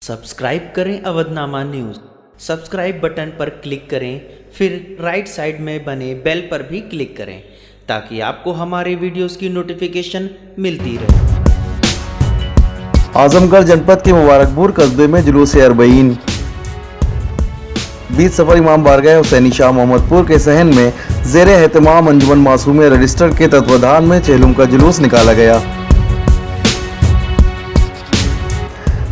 Subscribe करें Avadhnama news. Subscribe button पर click करें, फिर राइट साइड में बने बेल पर भी क्लिक करें ताकि आपको हमारे वीडियोस की नोटिफिकेशन मिलती रहे। आजमगढ़ जनपद के मुबारकपुर कस्बे में जुलूस अरबईन 20 सफर इमाम बारगाह हुसैनी शाह मोहम्मदपुर के सहन में ज़ेर एहतमाम अंजुमन मासूमिया रजिस्टर के तत्वाधान में चेहलुम का जुलूस निकाला गया,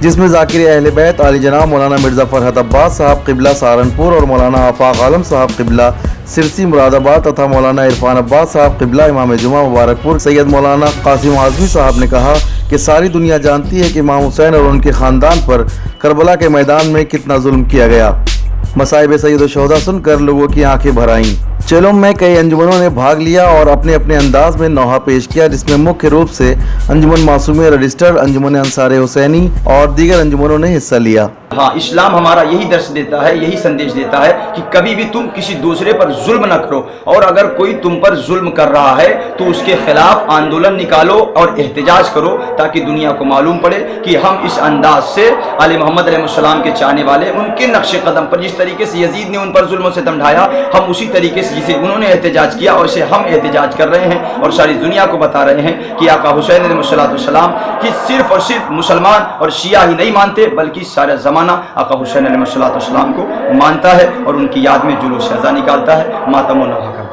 जिसमें ज़ाकिर अहले बैत आली जनाब मौलाना मिर्ज़ा फरहत अब्बास साहब क़िबला सहारनपुर और मौलाना आफाक आलम साहब क़िबला सिरसी मुरादाबाद तथा मौलाना इरफान अब्बास साहब क़िबला इमाम जुमा मुबारकपुर सैयद मौलाना कासिम आज़मी साहब ने कहा कि सारी दुनिया जानती है कि इमाम हुसैन और उनके ख़ानदान पर करबला के मैदान में कितना जुल्म किया गया। मसाइब सैयद शोहदा सुनकर लोगों की आंखें भर आईं। चेलुम में कई अंजुमनों ने भाग लिया और अपने अपने अंदाज में नौहा पेश किया, जिसमें मुख्य रूप से अंजुमन मासूमिया रजिस्टर, अंजुमन अंसार हुसैनी और दीगर अंजुमनों ने हिस्सा लिया। हाँ, इस्लाम हमारा यही दर्श देता है, यही संदेश देता है कि कभी भी तुम किसी दूसरे पर जुल्म न करो, और अगर कोई तुम पर जुल्म कर रहा है तो उसके खिलाफ आंदोलन निकालो और एहतजाज करो, ताकि दुनिया को मालूम पड़े कि हम इस अंदाज से आले मोहम्मद अलैहिस्सलाम के चाहने वाले, उनके नक्शे कदम पर जिस तरीके से यजीद ने उन पर जुल्म से सितम ढाया, हम उसी तरीके से जिसे उन्होंने एहतजाज किया और इसे हम एहतजाज कर रहे हैं और सारी दुनिया को बता रहे हैं कि आका हुसैन अलैहिस्सलाम कि सिर्फ और सिर्फ मुसलमान और शिया ही नहीं मानते, बल्कि सारा ज़माना आका हुसैन अलैहिस्सलाम को मानता है और उनकी याद में जुलूस अज़ा निकालता है, मातम व नौहा करता है।